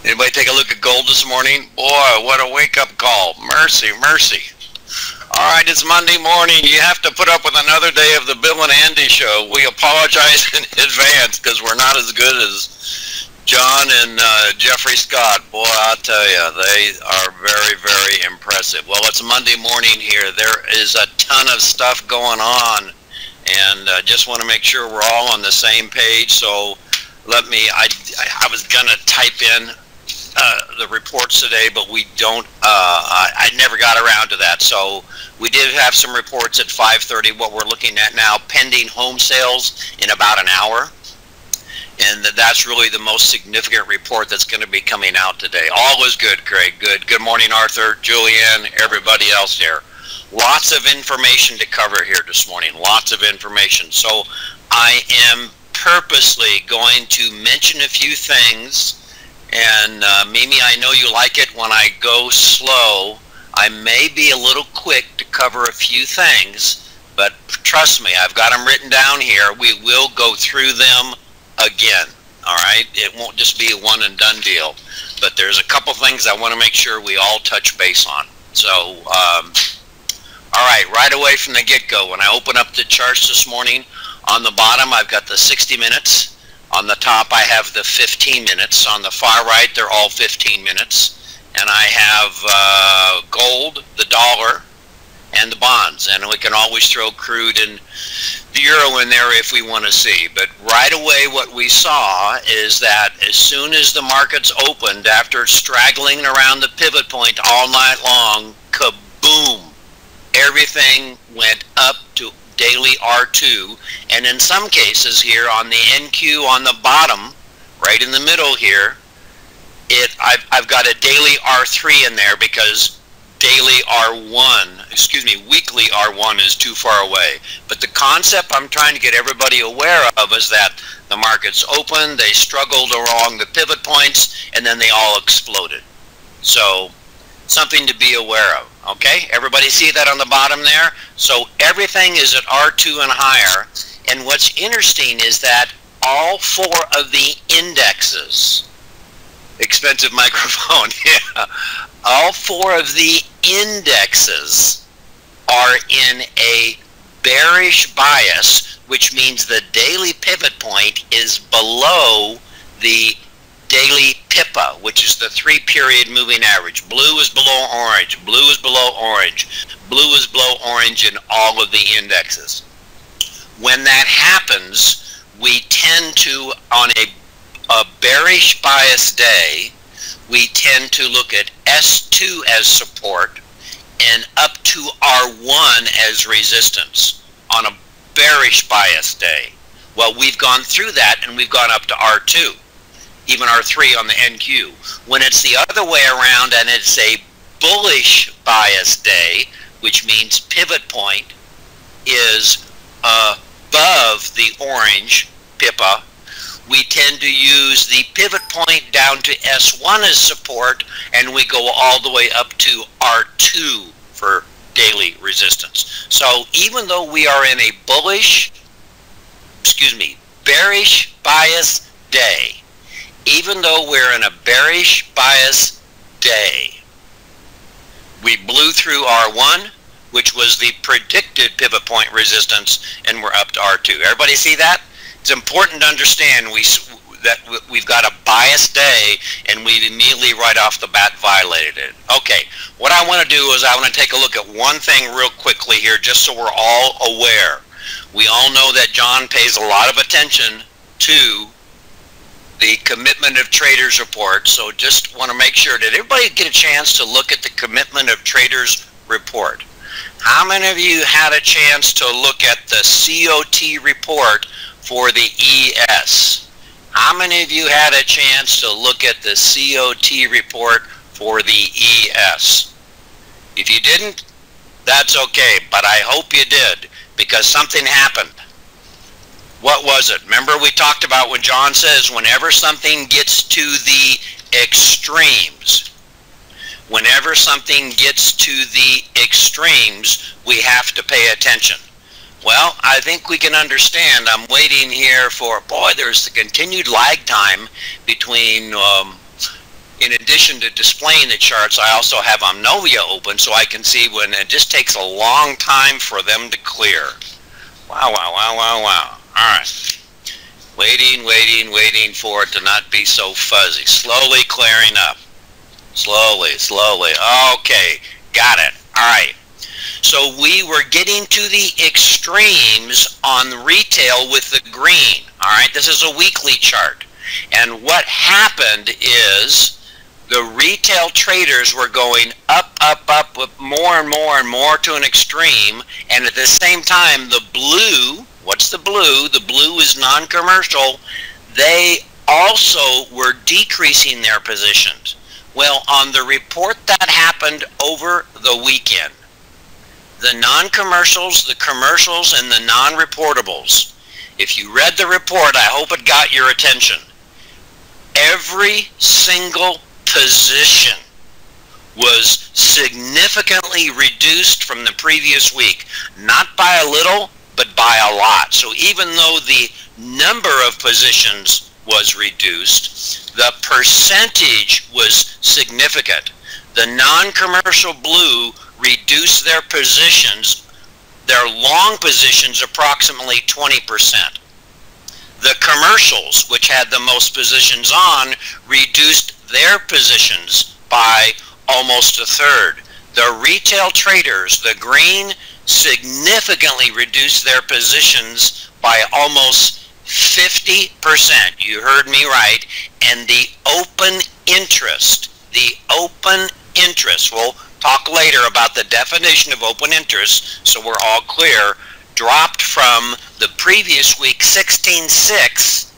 Anybody take a look at gold this morning? Boy, what a wake-up call. Mercy, mercy. All right, it's Monday morning. You have to put up with another day of the Bill and Andy show. We apologize in advance because we're not as good as John and Jeffrey Scott. Boy, I'll tell you, they are very, very impressive. Well, it's Monday morning here. There is a ton of stuff going on, and just want to make sure we're all on the same page. So let me, I was going to type in the reports today, but we don't, I never got around to that. So we did have some reports at 5:30. What we're looking at now, pending home sales in about an hour. And that's really the most significant report that's going to be coming out today. All is good, Craig. Good. Good morning, Arthur, Julianne, everybody else here. Lots of information to cover here this morning. Lots of information. So I am purposely going to mention a few things. And Mimi, I know you like it when I go slow. I may be a little quick to cover a few things, but trust me, I've got them written down here. We will go through them again. All right, it won't just be a one and done deal, but there's a couple things I want to make sure we all touch base on. So all right away from the get-go, when I open up the charts this morning, on the bottom I've got the 60 minutes. On the top I have the 15 minutes. On the far right they're all 15 minutes. And I have gold, the dollar, and the bonds. And we can always throw crude and the euro in there if we want to see. But right away what we saw is that as soon as the markets opened, after straggling around the pivot point all night long, kaboom, everything went up to daily R2, and in some cases here on the NQ on the bottom, right in the middle here, I've got a daily R3 in there because daily R1, excuse me, weekly R1 is too far away. But the concept I'm trying to get everybody aware of is that the markets opened, they struggled along the pivot points, and then they all exploded. So something to be aware of. Okay, everybody see that on the bottom there? So everything is at R2 and higher, and what's interesting is that all four of the indexes, expensive microphone, yeah, all four of the indexes are in a bearish bias, which means the daily pivot point is below the daily PIPA, which is the 3-period moving average. Blue is below orange, blue is below orange, blue is below orange in all of the indexes. When that happens, we tend to, on a bearish bias day, we tend to look at S2 as support and up to R1 as resistance on a bearish bias day. Well, we've gone through that and we've gone up to R2. Even R3 on the NQ. When it's the other way around and it's a bullish bias day, which means pivot point is above the orange PIPA, we tend to use the pivot point down to S1 as support, and we go all the way up to R2 for daily resistance. So even though we are in a bearish bias day, even though we're in a bearish bias day, we blew through R1, which was the predicted pivot point resistance, and we're up to R2. Everybody see that? It's important to understand that we've got a bias day, and we've immediately right off the bat violated it. Okay, what I want to do is I want to take a look at one thing real quickly here, just so we're all aware. We all know that John pays a lot of attention to the Commitment of Traders report, so just want to make sure, did everybody get a chance to look at the Commitment of Traders report? How many of you had a chance to look at the COT report for the ES? How many of you had a chance to look at the COT report for the ES? If you didn't, that's okay, but I hope you did, because something happened. What was it? Remember we talked about when John says whenever something gets to the extremes, whenever something gets to the extremes, we have to pay attention. Well, I think we can understand. I'm waiting here for, boy, there's the continued lag time between In addition to displaying the charts, I also have Omnovia open so I can see when it just takes a long time for them to clear. Wow, wow, wow, wow, wow. All right. Waiting for it to not be so fuzzy. Slowly clearing up. Slowly. Okay, got it. All right. So we were getting to the extremes on retail with the green. All right, this is a weekly chart. And what happened is the retail traders were going up with more and more to an extreme. And at the same time, the blue, what's the blue? The blue is non-commercial. They also were decreasing their positions. Well, on the report that happened over the weekend, the non-commercials, the commercials, and the non-reportables, if you read the report, I hope it got your attention. Every single position was significantly reduced from the previous week. Not by a little, but by a lot. So even though the number of positions was reduced, the percentage was significant. The non-commercial blue reduced their positions, their long positions, approximately 20%. The commercials, which had the most positions on, reduced their positions by almost a third. The retail traders, the green, significantly reduced their positions by almost 50%. You heard me right. And the open interest, we'll talk later about the definition of open interest so we're all clear, dropped from the previous week 16.6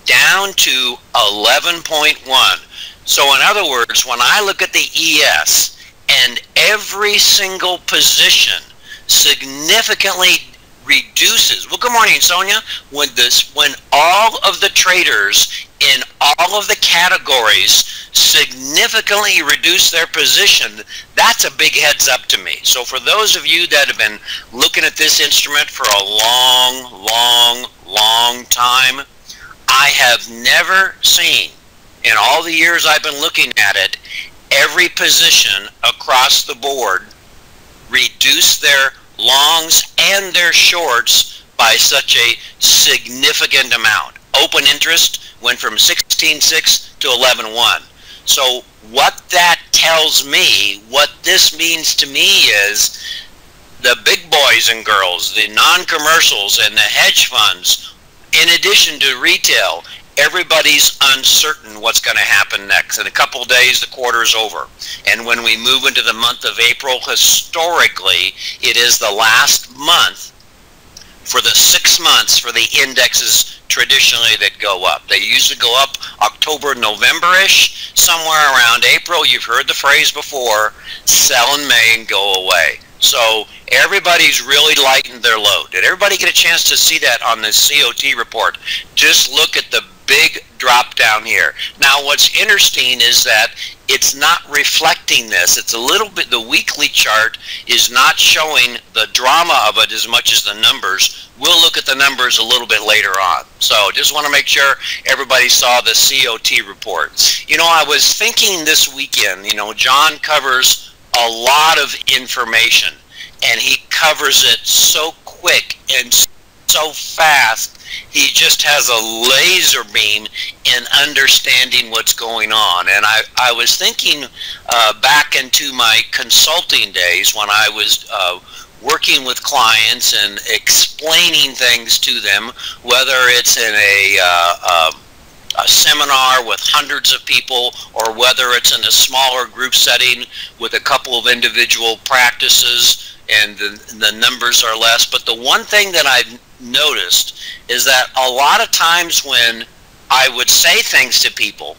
down to 11.1. So in other words, when I look at the ES and every single position significantly reduces, well, good morning, Sonia, when all of the traders in all of the categories significantly reduce their position, that's a big heads up to me. So for those of you that have been looking at this instrument for a long time, I have never seen, in all the years I've been looking at it, every position across the board reduce their longs and their shorts by such a significant amount. Open interest went from 16.6 to 11.1. So what that tells me, what this means to me is the big boys and girls, the non-commercials and the hedge funds, in addition to retail, everybody's uncertain what's going to happen next. In a couple of days, the quarter's over. And when we move into the month of April, historically, it is the last month for the 6 months for the indexes traditionally that go up. They usually go up October, November-ish, somewhere around April. You've heard the phrase before, sell in May and go away. So everybody's really lightened their load. Did everybody get a chance to see that on the COT report? Just look at the big drop down here. Now what's interesting is that it's not reflecting this. It's a little bit, the weekly chart is not showing the drama of it as much as the numbers. We'll look at the numbers a little bit later on. So just want to make sure everybody saw the COT report. You know, I was thinking this weekend, you know, John covers a lot of information and he covers it so quick and so fast. He just has a laser beam in understanding what's going on. And I was thinking back into my consulting days when I was working with clients and explaining things to them, whether it's in a seminar with hundreds of people or whether it's in a smaller group setting with a couple of individual practices and the numbers are less. But the one thing that I've noticed is that a lot of times when I would say things to people,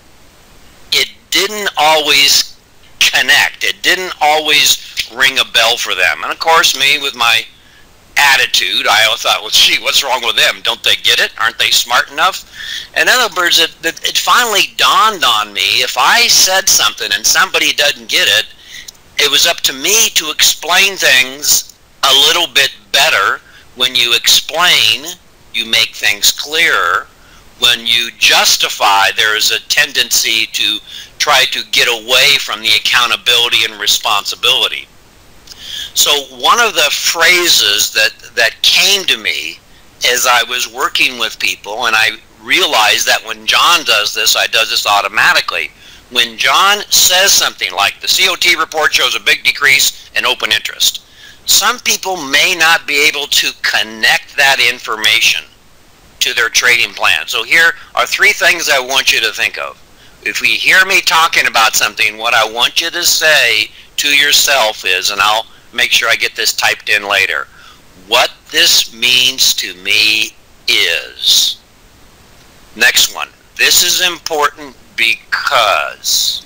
it didn't always connect. It didn't always ring a bell for them. And of course, me with my attitude, I thought, well, gee, what's wrong with them? Don't they get it? Aren't they smart enough? In other words, it finally dawned on me, if I said something and somebody doesn't get it, it was up to me to explain things a little bit better. When you explain, you make things clearer. When you justify, there is a tendency to try to get away from the accountability and responsibility. So one of the phrases that came to me as I was working with people, and I realized that when John does this, I do this automatically. When John says something like the COT report shows a big decrease in open interest, some people may not be able to connect that information to their trading plan. So here are 3 things I want you to think of. If you hear me talking about something, what I want you to say to yourself is, and I'll make sure I get this typed in later, what this means to me is. Next one, this is important because.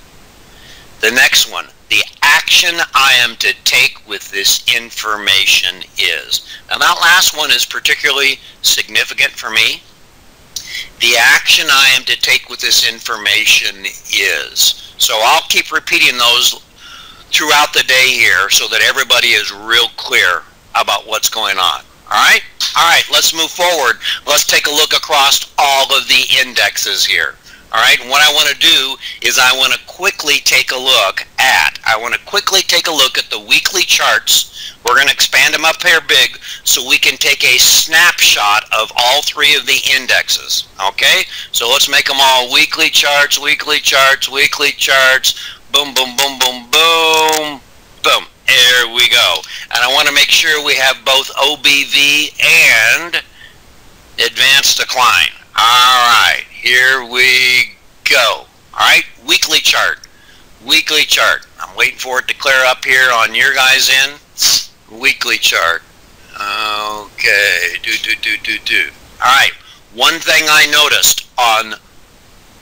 The next one, the action I am to take with this information is. Now that last one is particularly significant for me. The action I am to take with this information is. So I'll keep repeating those throughout the day here so that everybody is real clear about what's going on. Alright? Alright, let's move forward. Let's take a look across all of the indexes here. Alright, and what I want to do is I want to quickly take a look at the weekly charts. We're going to expand them up here big so we can take a snapshot of all 3 of the indexes. Okay, so let's make them all weekly charts, weekly charts, weekly charts. Boom, boom, boom, boom, boom, boom. There we go. And I want to make sure we have both OBV and advanced decline. Alright, here we go. Alright, weekly chart. Weekly chart. I'm waiting for it to clear up here on your guys' end. Weekly chart. Okay, Alright, one thing I noticed on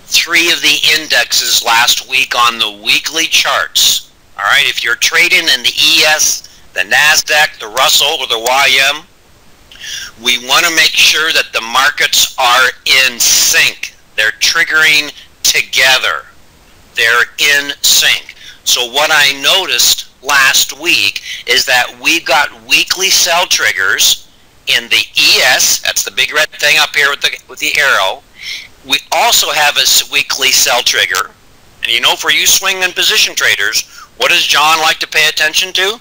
3 of the indexes last week on the weekly charts. Alright, if you're trading in the ES, the NASDAQ, the Russell, or the YM, we want to make sure that the markets are in sync. They're triggering together. They're in sync. So what I noticed last week is that we've got weekly sell triggers in the ES, that's the big red thing up here with the arrow. We also have a weekly sell trigger. And you know, for you swing and position traders, what does John like to pay attention to?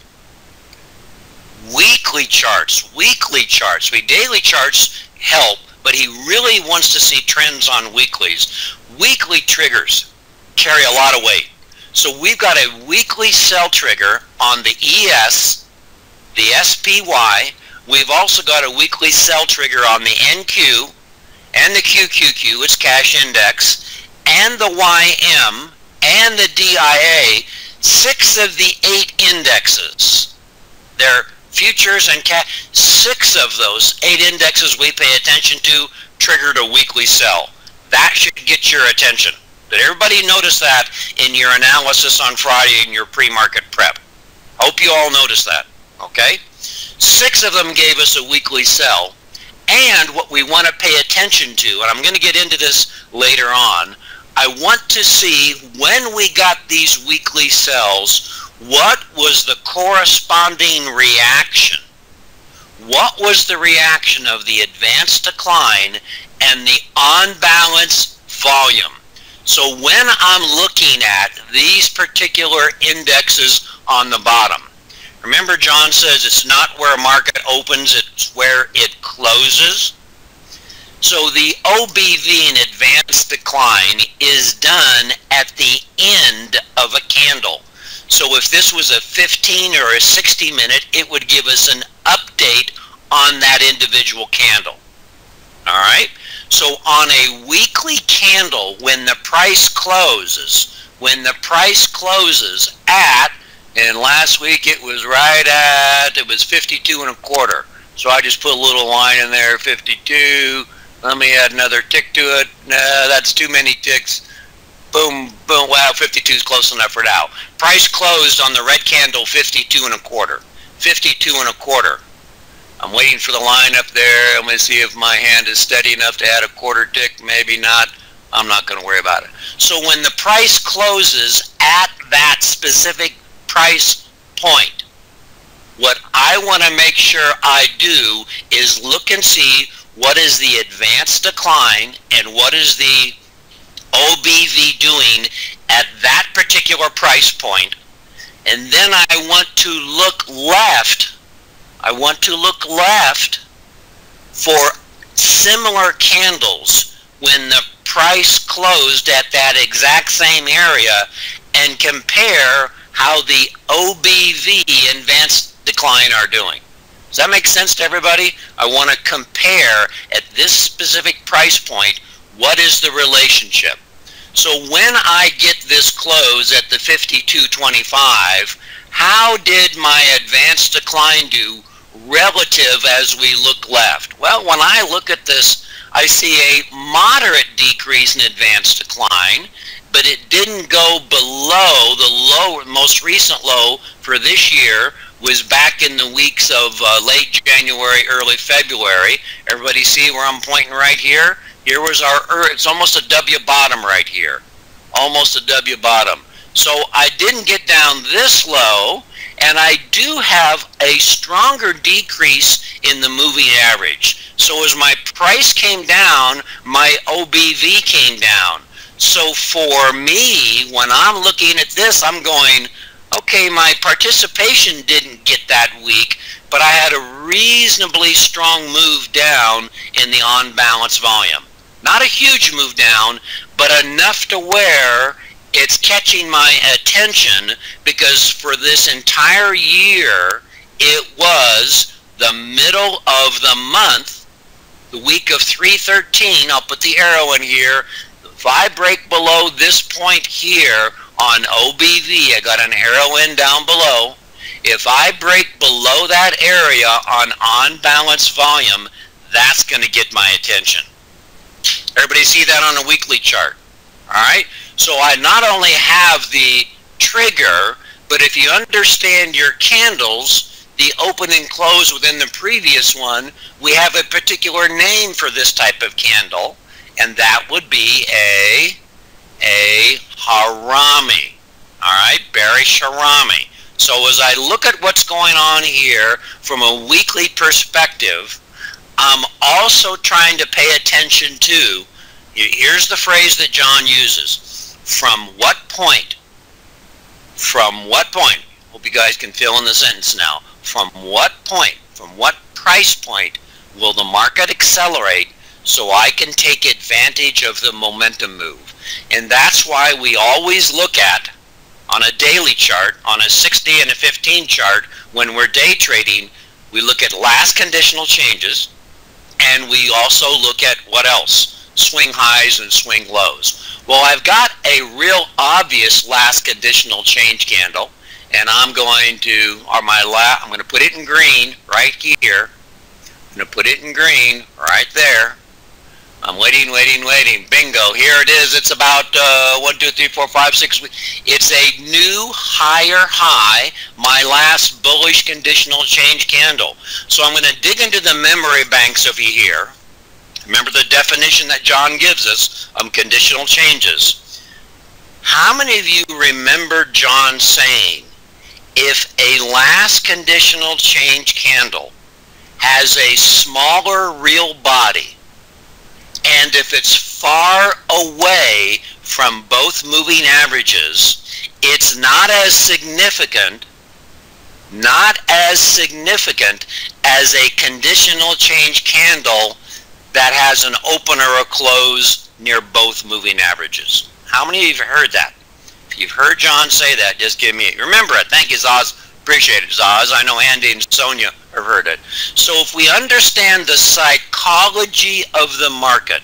Weekly charts, weekly charts. Daily charts help, but he really wants to see trends on weeklies. Weekly triggers carry a lot of weight. So we've got a weekly sell trigger on the ES, the SPY. We've also got a weekly sell trigger on the NQ and the QQQ, its cash index, and the YM and the DIA. 6 of the 8 indexes. They're futures and cash. 6 of those 8 indexes we pay attention to triggered a weekly sell. That should get your attention. Did everybody notice that in your analysis on Friday in your pre-market prep? Hope you all noticed that. Okay? 6 of them gave us a weekly sell. And what we want to pay attention to, and I'm going to get into this later on, I want to see when we got these weekly sells, what was the corresponding reaction? What was the reaction of the advanced decline and the on-balance volume? So when I'm looking at these particular indexes on the bottom, remember John says it's not where a market opens, it's where it closes. So the OBV in advanced decline is done at the end of a candle. So if this was a 15 or a 60 minute, it would give us an update on that individual candle. Alright? So on a weekly candle, when the price closes at, and last week it was it was 52 and a quarter. So I just put a little line in there, 52. Let me add another tick to it. Nah, that's too many ticks. Boom, boom. Wow, 52 is close enough for now. Price closed on the red candle 52 and a quarter. 52 and a quarter. I'm waiting for the line up there. I'm going to see if my hand is steady enough to add a quarter tick. Maybe not. I'm not going to worry about it. So when the price closes at that specific price point, what I want to make sure I do is look and see what is the advanced decline and what is the OBV doing at that particular price point? And then I want to look left. I want to look left for similar candles when the price closed at that exact same area and compare how the OBV and advanced decline are doing. Does that make sense to everybody? I want to compare at this specific price point, what is the relationship? So when I get this close at the 52.25, how did my advanced decline do relative as we look left? Well, when I look at this, I see a moderate decrease in advanced decline, but it didn't go below the most recent low for this year was back in the weeks of late January, early February. Everybody see where I'm pointing right here? Here was it's almost a W bottom right here. Almost a W bottom. So I didn't get down this low, and I do have a stronger decrease in the moving average. So as my price came down, my OBV came down. So for me, when I'm looking at this, I'm going, okay, my participation didn't get that weak, but I had a reasonably strong move down in the on-balance volume. Not a huge move down, but enough to where it's catching my attention, because for this entire year, it was the middle of the month, the week of 3/13, I'll put the arrow in here. If I break below this point here on OBV, I got an arrow in down below. If I break below that area on balance volume, that's going to get my attention. Everybody see that on a weekly chart? All right? So I not only have the trigger, but if you understand your candles, the open and close within the previous one, we have a particular name for this type of candle, and that would be a harami. All right, bearish harami. So as I look at what's going on here from a weekly perspective, I'm also trying to pay attention to, here's the phrase that John uses, from what point? From what point? Hope you guys can fill in the sentence now. From what point, from what price point will the market accelerate so I can take advantage of the momentum move? And that's why we always look at, on a daily chart, on a 60 and a 15 chart, when we're day trading, we look at last conditional changes, and we also look at what else? Swing highs and swing lows. Well, I've got a real obvious last conditional change candle, and I'm going to, I'm going to put it in green right here. I'm going to put it in green right there. I'm waiting. Bingo, here it is. It's about 1, 2, 3, 4, 5, 6 weeks. It's a new higher high, my last bullish conditional change candle. So I'm going to dig into the memory banks over here. Remember the definition that John gives us of conditional changes. How many of you remember John saying, if a last conditional change candle has a smaller real body, and if it's far away from both moving averages, it's not as significant as a conditional change candle that has an open or a close near both moving averages? How many of you have heard that? If you've heard John say that, just give me, remember it. Thank you, Zaz. Appreciate it, Zaz. I know Andy and Sonia have heard it. So if we understand the psychology of the market,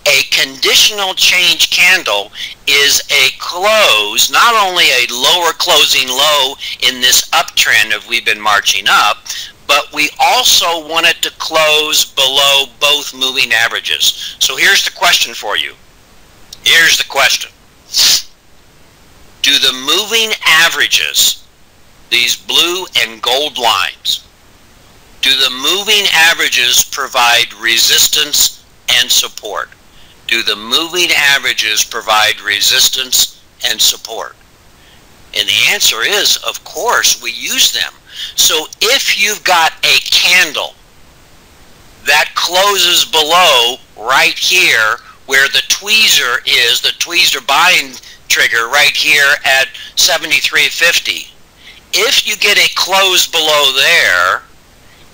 a conditional change candle is a close, not only a lower closing low in this uptrend of we've been marching up, but we also want it to close below both moving averages. So here's the question for you. Here's the question. Do the moving averages, these blue and gold lines, do the moving averages provide resistance and support? Do the moving averages provide resistance and support? And the answer is, of course, we use them. So if you've got a candle that closes below right here where the tweezer is, the tweezer buying trigger right here at 73.50. If you get a close below there,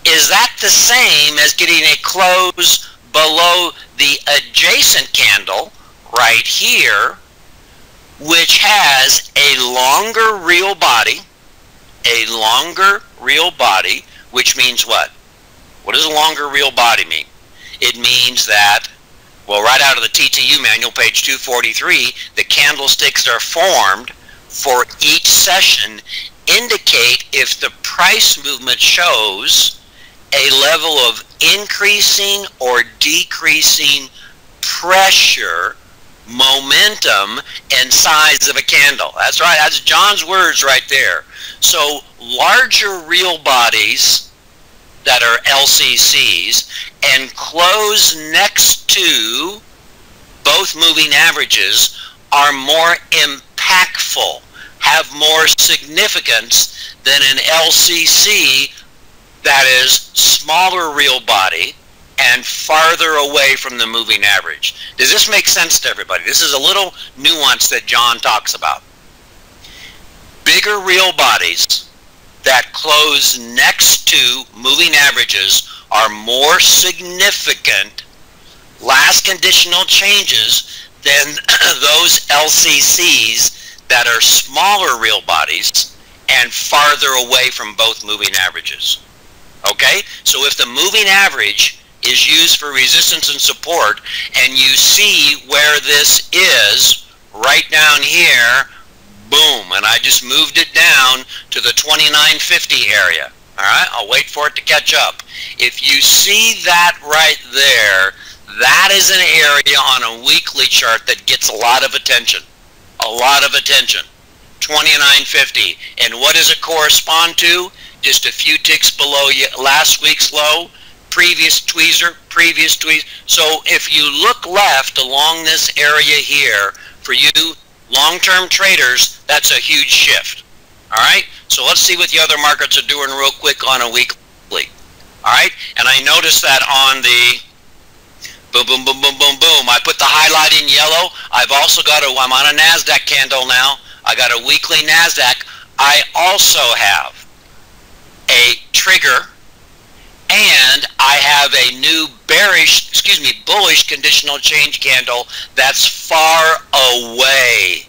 is that the same as getting a close below the adjacent candle right here, which has a longer real body, which means what? What does a longer real body mean? It means that, well, right out of the TTU manual, page 243, the candlesticks are formed for each session indicate if the price movement shows a level of increasing or decreasing pressure, momentum, and size of a candle. That's right, that's John's words right there. So larger real bodies that are LCCs and close next to both moving averages are more impactful, have more significance than an LCC that is smaller real body and farther away from the moving average. Does this make sense to everybody? This is a little nuance that John talks about. Bigger real bodies that close next to moving averages are more significant last conditional changes than those LCCs that are smaller real bodies and farther away from both moving averages. Okay? So if the moving average is used for resistance and support, and you see where this is right down here, boom, and I just moved it down to the 29.50 area. All right, I'll wait for it to catch up. If you see that right there, that is an area on a weekly chart that gets a lot of attention. A lot of attention. 29.50. And what does it correspond to? Just a few ticks below last week's low, previous tweezer. So if you look left along this area here, for you long-term traders, that's a huge shift. All right, so let's see what the other markets are doing real quick on a weekly. All right, and I noticed that on the boom, boom, boom, boom, boom, boom, I put the highlight in yellow. I've also got I'm on a NASDAQ candle now. I got a weekly NASDAQ. I also have a trigger, and I have a new bullish conditional change candle that's far away.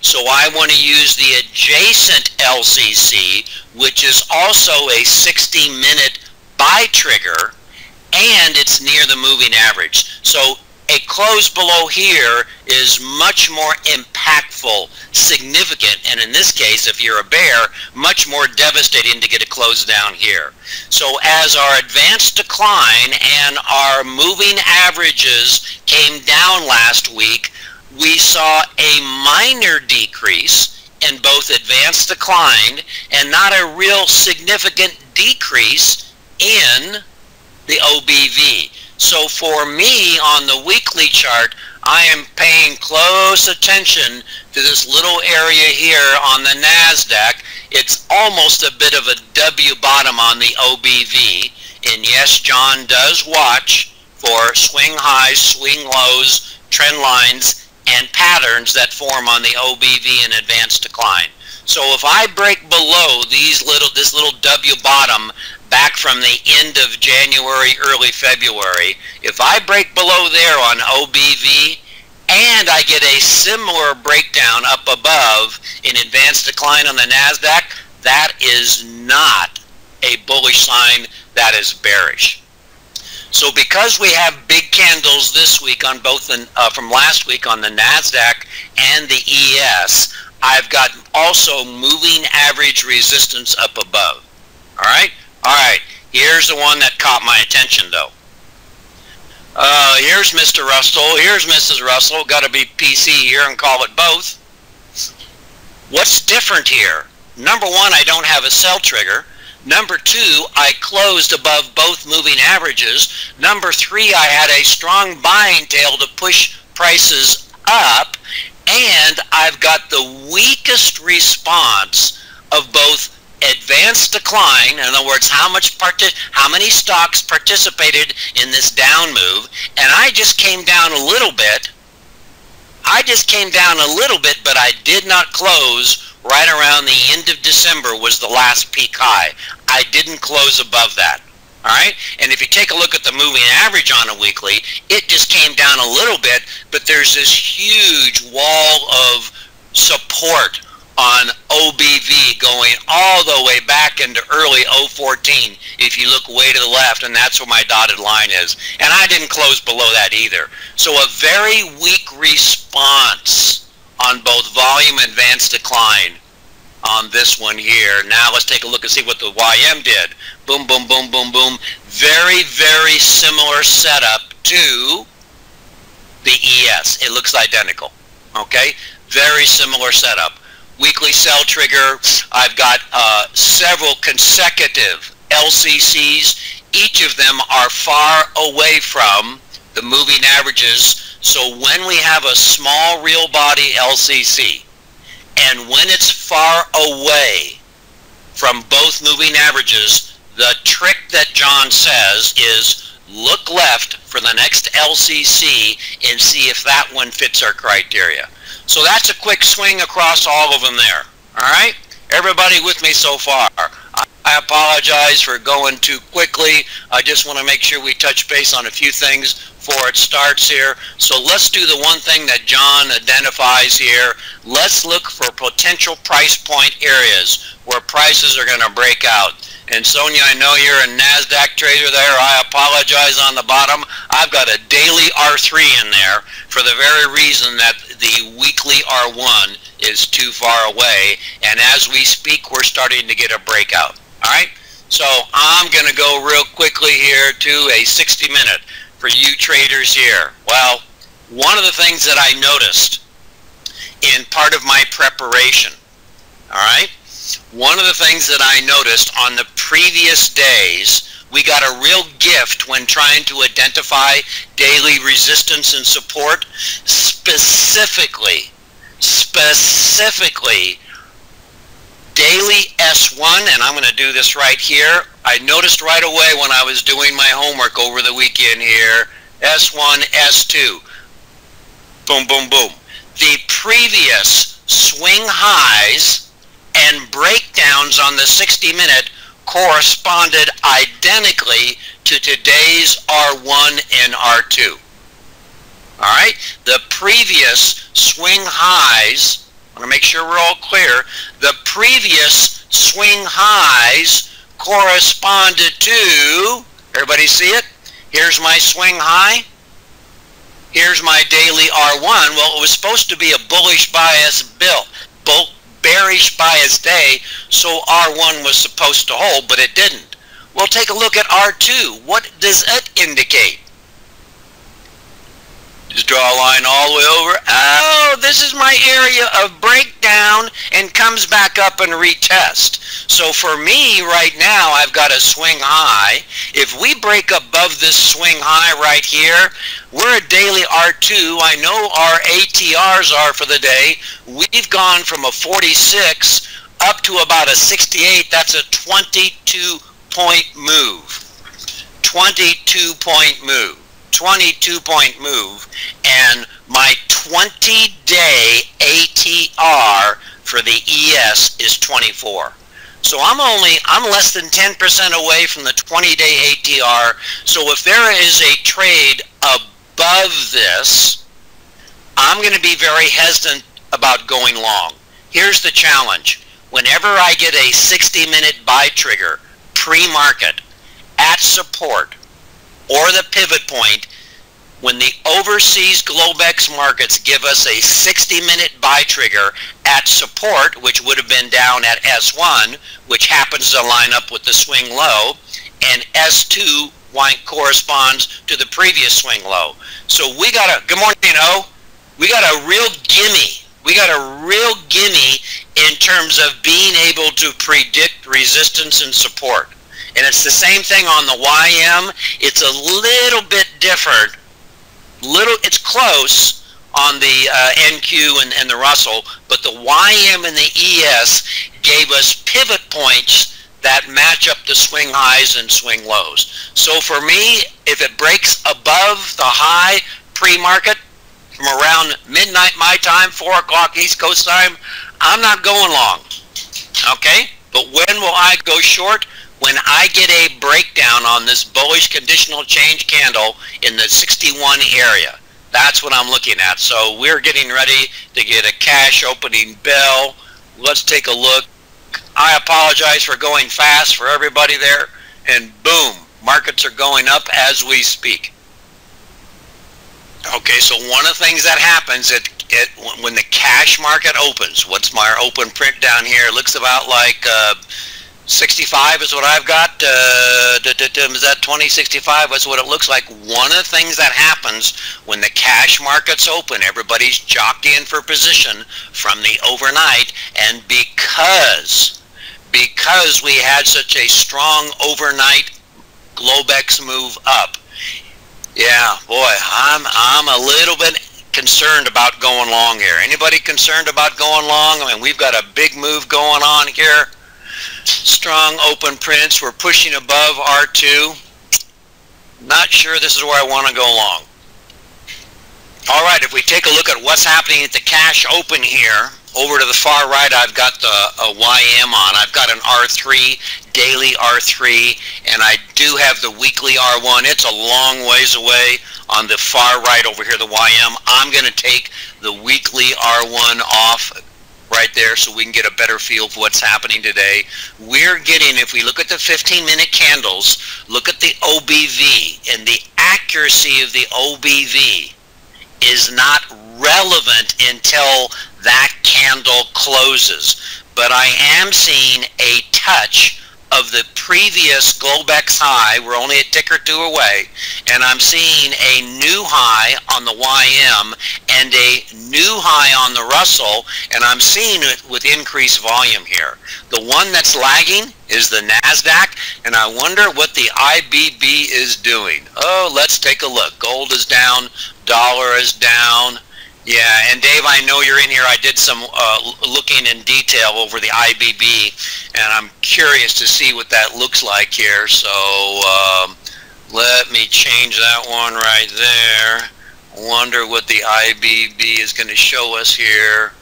So I want to use the adjacent LCC, which is also a 60-minute buy trigger, and it's near the moving average. So a close below here is much more impactful, significant, and in this case, if you're a bear, much more devastating to get a close down here. So as our advanced decline and our moving averages came down last week, we saw a minor decrease in both advanced decline and not a real significant decrease in the OBV. So for me on the weekly chart, I am paying close attention to this little area here on the NASDAQ. It's almost a bit of a W bottom on the OBV. And yes, John does watch for swing highs, swing lows, trend lines, and patterns that form on the OBV in advanced decline. So if I break below this little W bottom back from the end of January, early February, if I break below there on OBV and I get a similar breakdown up above in advanced decline on the NASDAQ, that is not a bullish sign, that is bearish. So because we have big candles this week on both from last week on the NASDAQ and the ES, I've got also moving average resistance up above. All right? All right, here's the one that caught my attention though. Here's Mr. Russell, here's Mrs. Russell, got to be PC here and call it both. What's different here? Number one, I don't have a sell trigger. Number two, I closed above both moving averages. Number three, I had a strong buying tail to push prices up, and I've got the weakest response of both advanced decline, in other words, how many stocks participated in this down move, and I just came down a little bit. But I did not close right around the end of December was the last peak high. I didn't close above that. All right, and if you take a look at the moving average on a weekly, it just came down a little bit, but there's this huge wall of support on OBV going all the way back into early 014 if you look way to the left, and that's where my dotted line is. And I didn't close below that either. So a very weak response on both volume and advanced decline on this one here. Now let's take a look and see what the YM did. Boom, boom, boom, boom, boom. Very, very similar setup to the ES. It looks identical. Okay? Very similar setup. Weekly sell trigger. I've got several consecutive LCCs. Each of them are far away from the moving averages. So when we have a small real body LCC, and when it's far away from both moving averages, the trick that John says is look left for the next LCC and see if that one fits our criteria. So that's a quick swing across all of them there. All right? Everybody with me so far? I apologize for going too quickly. I just want to make sure we touch base on a few things before it starts here. So let's do the one thing that John identifies here. Let's look for potential price point areas where prices are going to break out. And Sonia, I know you're a NASDAQ trader there. I apologize on the bottom. I've got a daily R3 in there for the very reason that the weekly R1 is too far away. And as we speak, we're starting to get a breakout. All right? So I'm going to go real quickly here to a 60-minute for you traders here. Well, one of the things that I noticed in part of my preparation, all right? One of the things that I noticed on the previous days, we got a real gift when trying to identify daily resistance and support, specifically daily S1, and I'm going to do this right here. I noticed right away when I was doing my homework over the weekend here, S1, S2, boom, boom, boom. The previous swing highs and breakdowns on the 60-minute corresponded identically to today's R1 and R2. All right? The previous swing highs, I want to make sure we're all clear, the previous swing highs corresponded to, everybody see it? Here's my swing high. Here's my daily R1. Well, it was supposed to be a bullish bias bearish bias day, so R1 was supposed to hold, but it didn't. Well, take a look at R2. What does it indicate? Just draw a line all the way over. Oh, this is my area of breakdown and comes back up and retest. So for me right now, I've got a swing high. If we break above this swing high right here, we're a daily R2. I know our ATRs are for the day. We've gone from a 46 up to about a 68. That's a 22-point move. 22-point move. 22-point move, and my 20-day ATR for the ES is 24. So I'm less than 10% away from the 20-day ATR. So if there is a trade above this, I'm going to be very hesitant about going long. Here's the challenge. Whenever I get a 60-minute buy trigger pre-market at support or the pivot point, when the overseas Globex markets give us a 60-minute buy trigger at support, which would have been down at S1, which happens to line up with the swing low, and S2 corresponds to the previous swing low. So we got a, good morning, we got a real gimme. We got a real gimme in terms of being able to predict resistance and support. And it's the same thing on the YM. It's a little bit different. It's close on the NQ and the Russell, but the YM and the ES gave us pivot points that match up the swing highs and swing lows. So for me, if it breaks above the high pre-market from around midnight my time, 4 o'clock East Coast time, I'm not going long. Okay? But when will I go short? When I get a breakdown on this bullish conditional change candle in the 61 area. That's what I'm looking at. So we're getting ready to get a cash opening bell. Let's take a look. I apologize for going fast for everybody there. And boom, markets are going up as we speak. Okay, so one of the things that happens when the cash market opens, what's my open print down here? It looks about like 65 is what I've got. Is that 2065? That's what it looks like. One of the things that happens when the cash market's open, everybody's jockeying for position from the overnight, and because we had such a strong overnight Globex move up, yeah, boy, I'm a little bit concerned about going long here. Anybody concerned about going long? I mean, we've got a big move going on here. Strong open prints. We're pushing above R2. Not sure this is where I want to go long. All right, if we take a look at what's happening at the cash open here, over to the far right, I've got the YM on. I've got an R3, daily R3, and I do have the weekly R1. It's a long ways away on the far right over here, the YM. I'm going to take the weekly R1 off right there so we can get a better feel for what's happening today. We're getting, if we look at the 15-minute candles, look at the OBV, and the accuracy of the OBV is not relevant until that candle closes. But I am seeing a touch of the previous Globex high. We're only a tick or two away, and I'm seeing a new high on the YM and a new high on the Russell, and I'm seeing it with increased volume here. The one that's lagging is the NASDAQ, and I wonder what the IBB is doing. Oh, let's take a look. Gold is down, dollar is down. Yeah, and Dave, I know you're in here. I did some looking in detail over the IBB, and I'm curious to see what that looks like here. So let me change that one right there. Wonder what the IBB is going to show us here.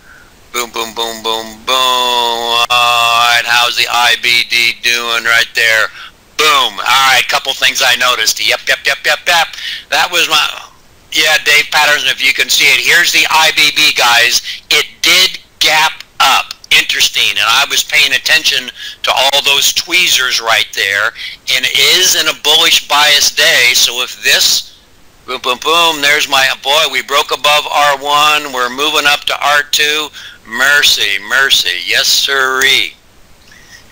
Boom, boom, boom, boom, boom. All right, how's the IBD doing right there? Boom. All right, couple things I noticed. Yep. That was my... Yeah, Dave Patterson, if you can see it. Here's the IBB, guys. It did gap up. Interesting. And I was paying attention to all those tweezers right there. And it is in a bullish bias day. So if this, boom, boom, boom, there's my, boy, we broke above R1. We're moving up to R2. Mercy, mercy. Yes, sirree.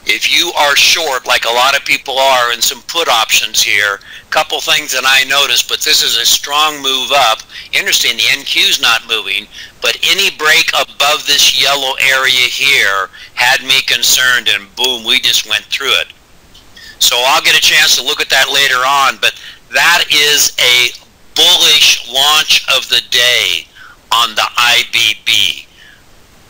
If you are short, like a lot of people are, in some put options here, couple things that I noticed, but this is a strong move up. Interesting, the NQ's not moving, but any break above this yellow area here had me concerned, and boom, we just went through it. So I'll get a chance to look at that later on, but that is a bullish launch of the day on the IBB.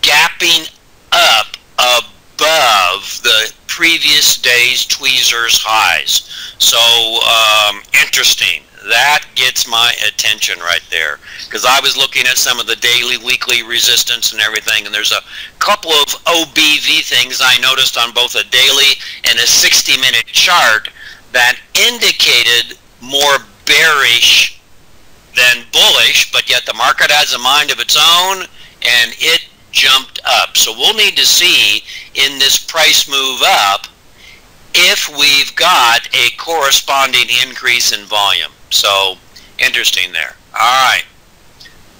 Gapping up above the previous day's tweezers highs. So interesting. That gets my attention right there, because I was looking at some of the daily, weekly resistance and everything, and there's a couple of OBV things I noticed on both a daily and a 60-minute chart that indicated more bearish than bullish, but yet the market has a mind of its own, and it jumped up. So we'll need to see in this price move up if we've got a corresponding increase in volume. So interesting there. All right,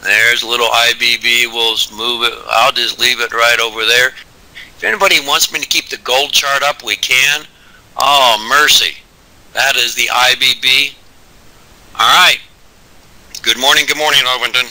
there's a little IBB. We'll move it. I'll just leave it right over there. If anybody wants me to keep the gold chart up, we can. Oh, mercy. That is the IBB. All right. Good morning, Overton.